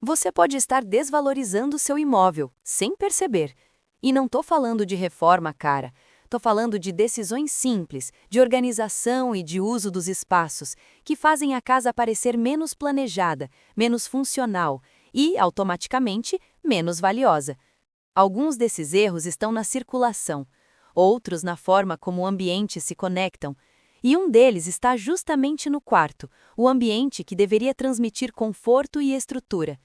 você pode estar desvalorizando seu imóvel, sem perceber. E não estou falando de reforma cara, estou falando de decisões simples, de organização e de uso dos espaços, que fazem a casa parecer menos planejada, menos funcional e, automaticamente, menos valiosa. Alguns desses erros estão na circulação, outros na forma como ambientes se conectam, e um deles está justamente no quarto, o ambiente que deveria transmitir conforto e estrutura.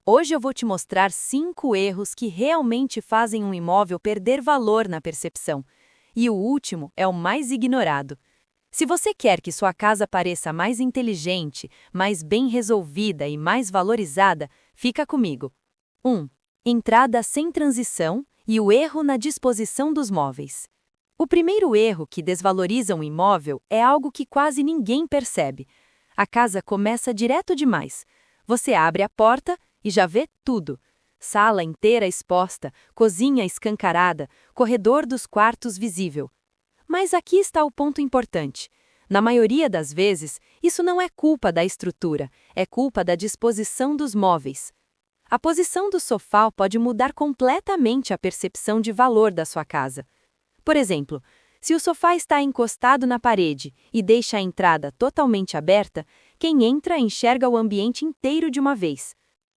Hoje eu vou te mostrar 5 erros que realmente fazem um imóvel perder valor na percepção. E o último é o mais ignorado. Se você quer que sua casa pareça mais inteligente, mais bem resolvida e mais valorizada, fica comigo. 1. Entrada sem transição e o erro na disposição dos móveis. O primeiro erro que desvaloriza um imóvel é algo que quase ninguém percebe. A casa começa direto demais. Você abre a porta e já vê tudo. Sala inteira exposta, cozinha escancarada, corredor dos quartos visível. Mas aqui está o ponto importante. Na maioria das vezes, isso não é culpa da estrutura, é culpa da disposição dos móveis. A posição do sofá pode mudar completamente a percepção de valor da sua casa. Por exemplo, se o sofá está encostado na parede e deixa a entrada totalmente aberta, quem entra enxerga o ambiente inteiro de uma vez.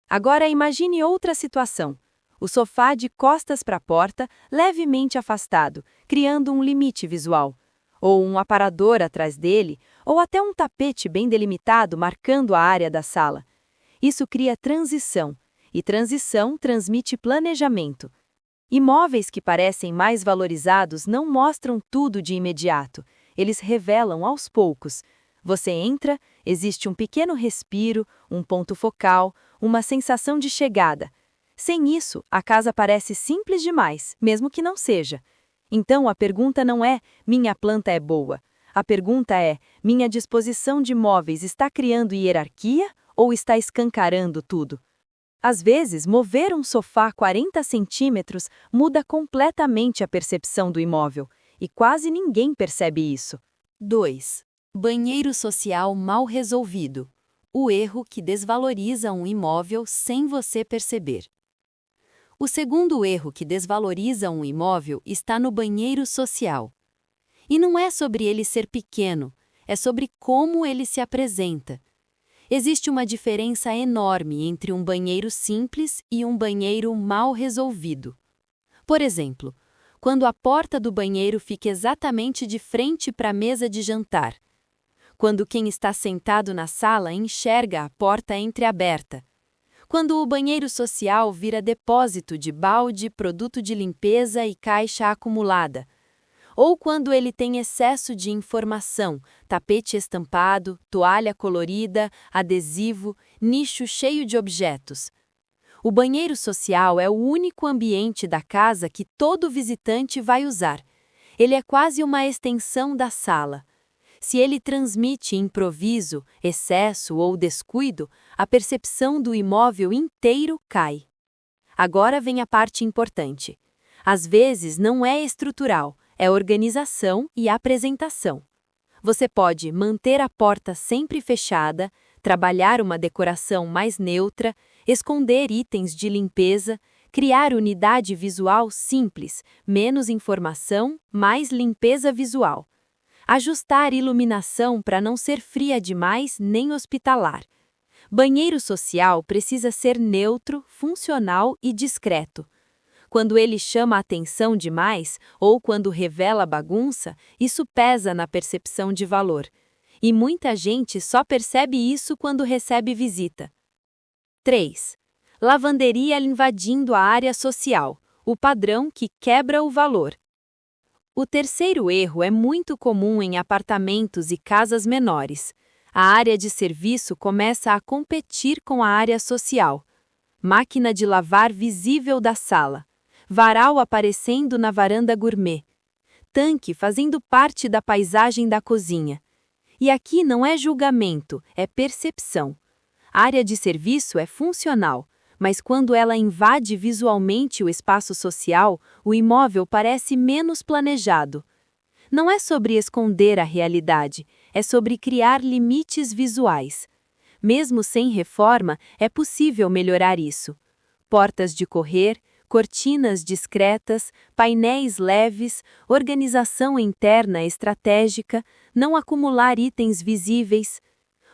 Agora imagine outra situação. O sofá de costas para a porta, levemente afastado, criando um limite visual. Ou um aparador atrás dele, ou até um tapete bem delimitado marcando a área da sala. Isso cria transição, e transição transmite planejamento. Imóveis que parecem mais valorizados não mostram tudo de imediato, eles revelam aos poucos. Você entra, existe um pequeno respiro, um ponto focal, uma sensação de chegada. Sem isso, a casa parece simples demais, mesmo que não seja. Então a pergunta não é: minha planta é boa? A pergunta é: minha disposição de móveis está criando hierarquia ou está escancarando tudo? Às vezes, mover um sofá 40 centímetros muda completamente a percepção do imóvel, e quase ninguém percebe isso. 2. Banheiro social mal resolvido. O erro que desvaloriza um imóvel sem você perceber. O segundo erro que desvaloriza um imóvel está no banheiro social. E não é sobre ele ser pequeno, é sobre como ele se apresenta. Existe uma diferença enorme entre um banheiro simples e um banheiro mal resolvido. Por exemplo, quando a porta do banheiro fica exatamente de frente para a mesa de jantar. Quando quem está sentado na sala enxerga a porta entreaberta. Quando o banheiro social vira depósito de balde, produto de limpeza e caixa acumulada. Ou quando ele tem excesso de informação, tapete estampado, toalha colorida, adesivo, nicho cheio de objetos. O banheiro social é o único ambiente da casa que todo visitante vai usar. Ele é quase uma extensão da sala. Se ele transmite improviso, excesso ou descuido, a percepção do imóvel inteiro cai. Agora vem a parte importante. Às vezes não é estrutural, é organização e apresentação. Você pode manter a porta sempre fechada, trabalhar uma decoração mais neutra, esconder itens de limpeza, criar unidade visual simples, menos informação, mais limpeza visual. Ajustar iluminação para não ser fria demais nem hospitalar. Banheiro social precisa ser neutro, funcional e discreto. Quando ele chama a atenção demais ou quando revela bagunça, isso pesa na percepção de valor. E muita gente só percebe isso quando recebe visita. 3. Lavanderia invadindo a área social, o padrão que quebra o valor. O terceiro erro é muito comum em apartamentos e casas menores. A área de serviço começa a competir com a área social. Máquina de lavar visível da sala. Varal aparecendo na varanda gourmet. Tanque fazendo parte da paisagem da cozinha. E aqui não é julgamento, é percepção. A área de serviço é funcional, mas quando ela invade visualmente o espaço social, o imóvel parece menos planejado. Não é sobre esconder a realidade, é sobre criar limites visuais. Mesmo sem reforma, é possível melhorar isso. Portas de correr, cortinas discretas, painéis leves, organização interna estratégica, não acumular itens visíveis.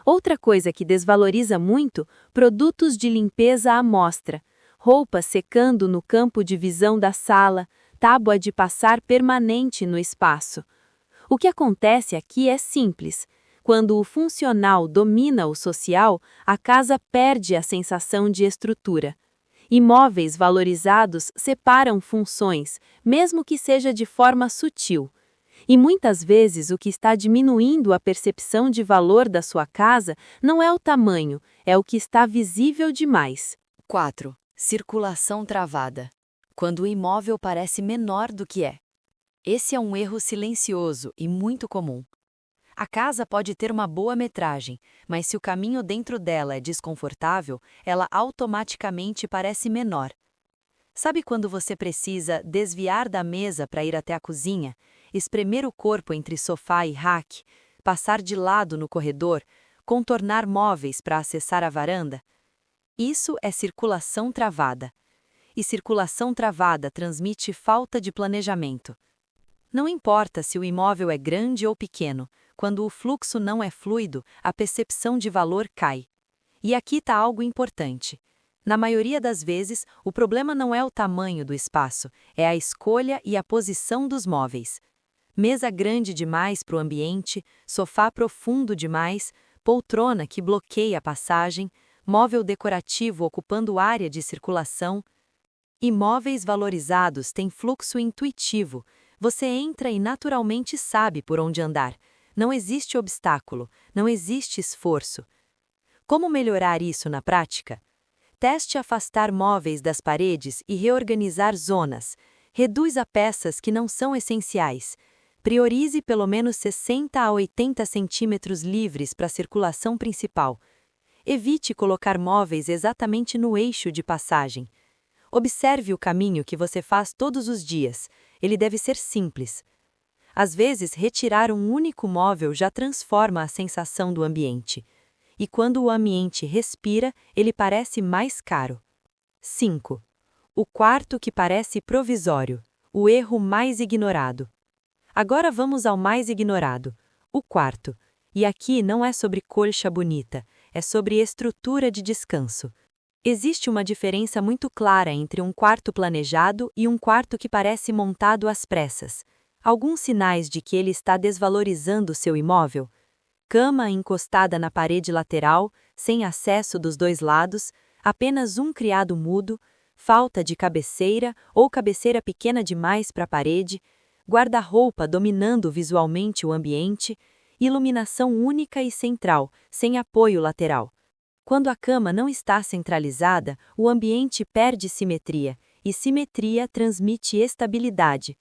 Outra coisa que desvaloriza muito, produtos de limpeza à mostra, roupa secando no campo de visão da sala, tábua de passar permanente no espaço. O que acontece aqui é simples. Quando o funcional domina o social, a casa perde a sensação de estrutura. Imóveis valorizados separam funções, mesmo que seja de forma sutil. E muitas vezes o que está diminuindo a percepção de valor da sua casa não é o tamanho, é o que está visível demais. 4. Circulação travada. Quando o imóvel parece menor do que é. Esse é um erro silencioso e muito comum. A casa pode ter uma boa metragem, mas se o caminho dentro dela é desconfortável, ela automaticamente parece menor. Sabe quando você precisa desviar da mesa para ir até a cozinha, espremer o corpo entre sofá e rack, passar de lado no corredor, contornar móveis para acessar a varanda? Isso é circulação travada. E circulação travada transmite falta de planejamento. Não importa se o imóvel é grande ou pequeno, quando o fluxo não é fluido, a percepção de valor cai. E aqui está algo importante. Na maioria das vezes, o problema não é o tamanho do espaço, é a escolha e a posição dos móveis. Mesa grande demais para o ambiente, sofá profundo demais, poltrona que bloqueia a passagem, móvel decorativo ocupando área de circulação. Imóveis valorizados têm fluxo intuitivo. Você entra e naturalmente sabe por onde andar. Não existe obstáculo, não existe esforço. Como melhorar isso na prática? Teste afastar móveis das paredes e reorganizar zonas. Reduza peças que não são essenciais. Priorize pelo menos 60 a 80 centímetros livres para a circulação principal. Evite colocar móveis exatamente no eixo de passagem. Observe o caminho que você faz todos os dias. Ele deve ser simples. Às vezes, retirar um único móvel já transforma a sensação do ambiente. E quando o ambiente respira, ele parece mais caro. 5. O quarto que parece provisório. O erro mais ignorado. Agora vamos ao mais ignorado. O quarto. E aqui não é sobre colcha bonita, é sobre estrutura de descanso. Existe uma diferença muito clara entre um quarto planejado e um quarto que parece montado às pressas. Alguns sinais de que ele está desvalorizando seu imóvel: cama encostada na parede lateral, sem acesso dos dois lados, apenas um criado mudo, falta de cabeceira ou cabeceira pequena demais para a parede, guarda-roupa dominando visualmente o ambiente, iluminação única e central, sem apoio lateral. Quando a cama não está centralizada, o ambiente perde simetria, e simetria transmite estabilidade.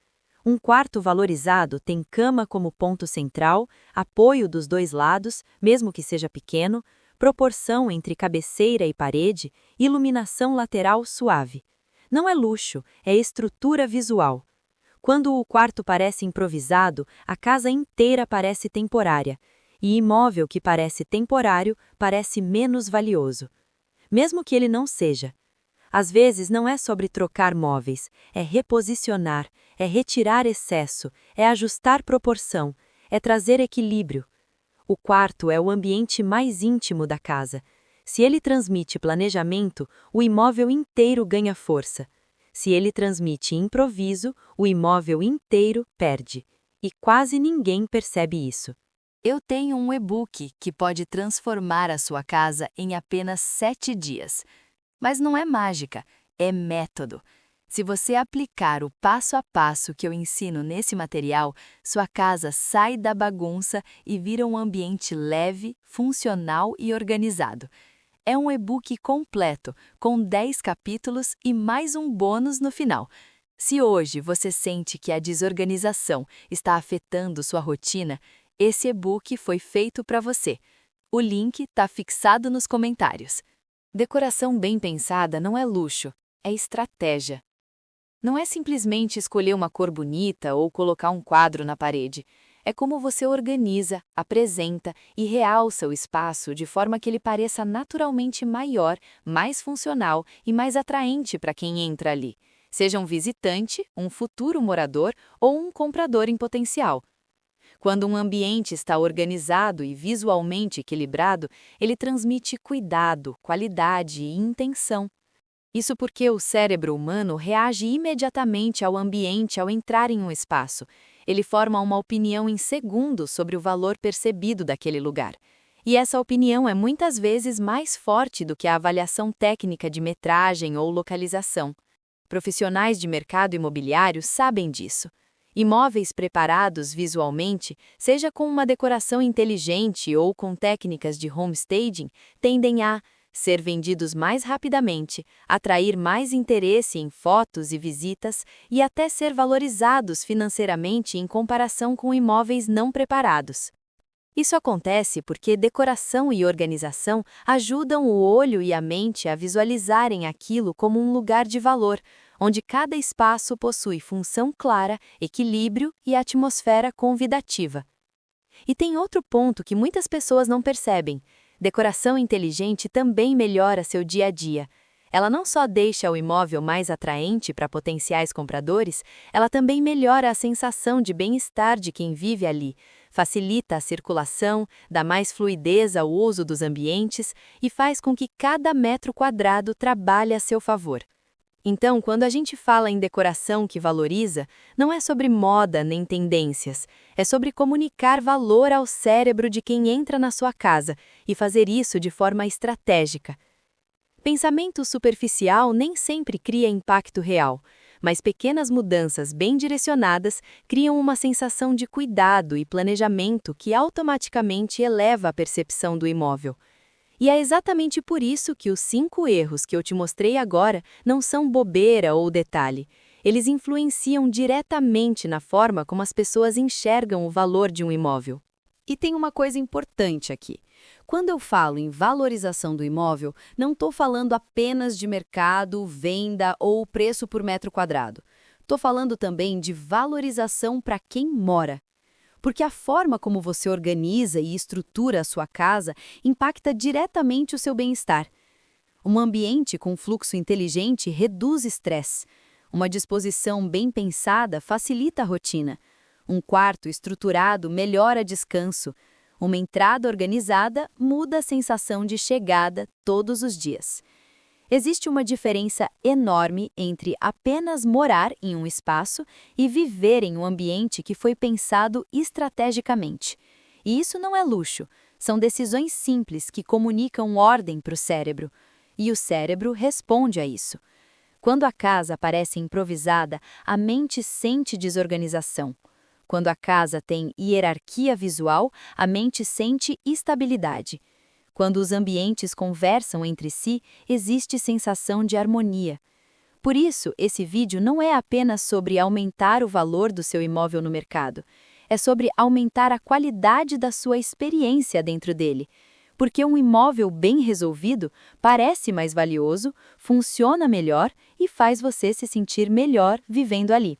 Um quarto valorizado tem cama como ponto central, apoio dos dois lados, mesmo que seja pequeno, proporção entre cabeceira e parede, iluminação lateral suave. Não é luxo, é estrutura visual. Quando o quarto parece improvisado, a casa inteira parece temporária. E imóvel que parece temporário parece menos valioso. Mesmo que ele não seja. Às vezes não é sobre trocar móveis, é reposicionar, é retirar excesso, é ajustar proporção, é trazer equilíbrio. O quarto é o ambiente mais íntimo da casa. Se ele transmite planejamento, o imóvel inteiro ganha força. Se ele transmite improviso, o imóvel inteiro perde. E quase ninguém percebe isso. Eu tenho um e-book que pode transformar a sua casa em apenas 7 dias. Mas não é mágica, é método. Se você aplicar o passo a passo que eu ensino nesse material, sua casa sai da bagunça e vira um ambiente leve, funcional e organizado. É um e-book completo, com 10 capítulos e mais um bônus no final. Se hoje você sente que a desorganização está afetando sua rotina, esse e-book foi feito para você. O link está fixado nos comentários. Decoração bem pensada não é luxo, é estratégia. Não é simplesmente escolher uma cor bonita ou colocar um quadro na parede. é como você organiza, apresenta e realça o espaço de forma que ele pareça naturalmente maior, mais funcional e mais atraente para quem entra ali, seja um visitante, um futuro morador ou um comprador em potencial. Quando um ambiente está organizado e visualmente equilibrado, ele transmite cuidado, qualidade e intenção. Isso porque o cérebro humano reage imediatamente ao ambiente ao entrar em um espaço. Ele forma uma opinião em segundos sobre o valor percebido daquele lugar. E essa opinião é muitas vezes mais forte do que a avaliação técnica de metragem ou localização. Profissionais de mercado imobiliário sabem disso. Imóveis preparados visualmente, seja com uma decoração inteligente ou com técnicas de homestaging, tendem a ser vendidos mais rapidamente, atrair mais interesse em fotos e visitas e até ser valorizados financeiramente em comparação com imóveis não preparados. Isso acontece porque decoração e organização ajudam o olho e a mente a visualizarem aquilo como um lugar de valor, onde cada espaço possui função clara, equilíbrio e atmosfera convidativa. E tem outro ponto que muitas pessoas não percebem. Decoração inteligente também melhora seu dia a dia. Ela não só deixa o imóvel mais atraente para potenciais compradores, ela também melhora a sensação de bem-estar de quem vive ali, facilita a circulação, dá mais fluidez ao uso dos ambientes e faz com que cada metro quadrado trabalhe a seu favor. Então, quando a gente fala em decoração que valoriza, não é sobre moda nem tendências, é sobre comunicar valor ao cérebro de quem entra na sua casa e fazer isso de forma estratégica. Pensamento superficial nem sempre cria impacto real, mas pequenas mudanças bem direcionadas criam uma sensação de cuidado e planejamento que automaticamente eleva a percepção do imóvel. E é exatamente por isso que os 5 erros que eu te mostrei agora não são bobeira ou detalhe. Eles influenciam diretamente na forma como as pessoas enxergam o valor de um imóvel. E tem uma coisa importante aqui. Quando eu falo em valorização do imóvel, não estou falando apenas de mercado, venda ou preço por metro quadrado. Estou falando também de valorização para quem mora. Porque a forma como você organiza e estrutura a sua casa impacta diretamente o seu bem-estar. Um ambiente com fluxo inteligente reduz estresse. Uma disposição bem pensada facilita a rotina. Um quarto estruturado melhora descanso. Uma entrada organizada muda a sensação de chegada todos os dias. Existe uma diferença enorme entre apenas morar em um espaço e viver em um ambiente que foi pensado estrategicamente. E isso não é luxo, são decisões simples que comunicam ordem para o cérebro. E o cérebro responde a isso. Quando a casa parece improvisada, a mente sente desorganização. Quando a casa tem hierarquia visual, a mente sente estabilidade. Quando os ambientes conversam entre si, existe sensação de harmonia. Por isso, esse vídeo não é apenas sobre aumentar o valor do seu imóvel no mercado. É sobre aumentar a qualidade da sua experiência dentro dele. Porque um imóvel bem resolvido parece mais valioso, funciona melhor e faz você se sentir melhor vivendo ali.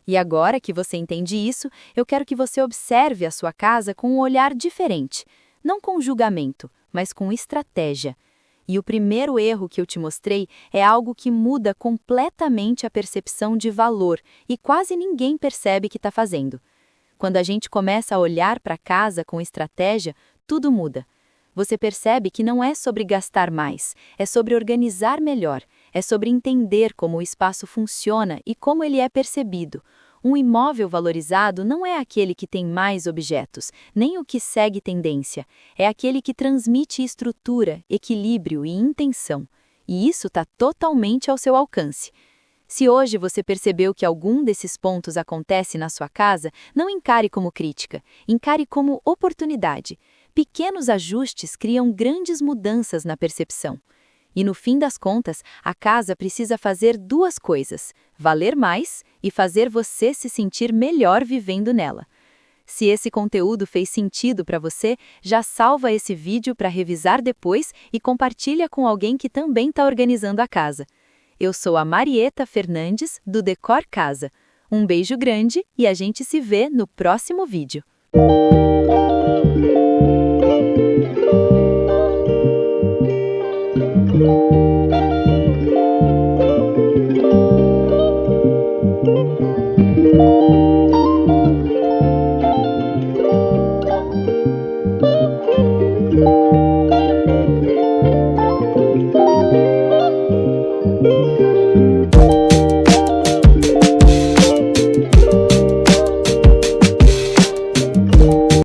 E agora que você entende isso, eu quero que você observe a sua casa com um olhar diferente. Não com julgamento, mas com estratégia. E o primeiro erro que eu te mostrei é algo que muda completamente a percepção de valor e quase ninguém percebe que está fazendo. Quando a gente começa a olhar para a casa com estratégia, tudo muda. Você percebe que não é sobre gastar mais, é sobre organizar melhor, é sobre entender como o espaço funciona e como ele é percebido. Um imóvel valorizado não é aquele que tem mais objetos, nem o que segue tendência. É aquele que transmite estrutura, equilíbrio e intenção. E isso está totalmente ao seu alcance. Se hoje você percebeu que algum desses pontos acontece na sua casa, não encare como crítica, encare como oportunidade. Pequenos ajustes criam grandes mudanças na percepção. E no fim das contas, a casa precisa fazer 2 coisas: valer mais e fazer você se sentir melhor vivendo nela. Se esse conteúdo fez sentido para você, já salva esse vídeo para revisar depois e compartilha com alguém que também está organizando a casa. Eu sou a Marieta Fernandes, do Decor Casa. Um beijo grande e a gente se vê no próximo vídeo.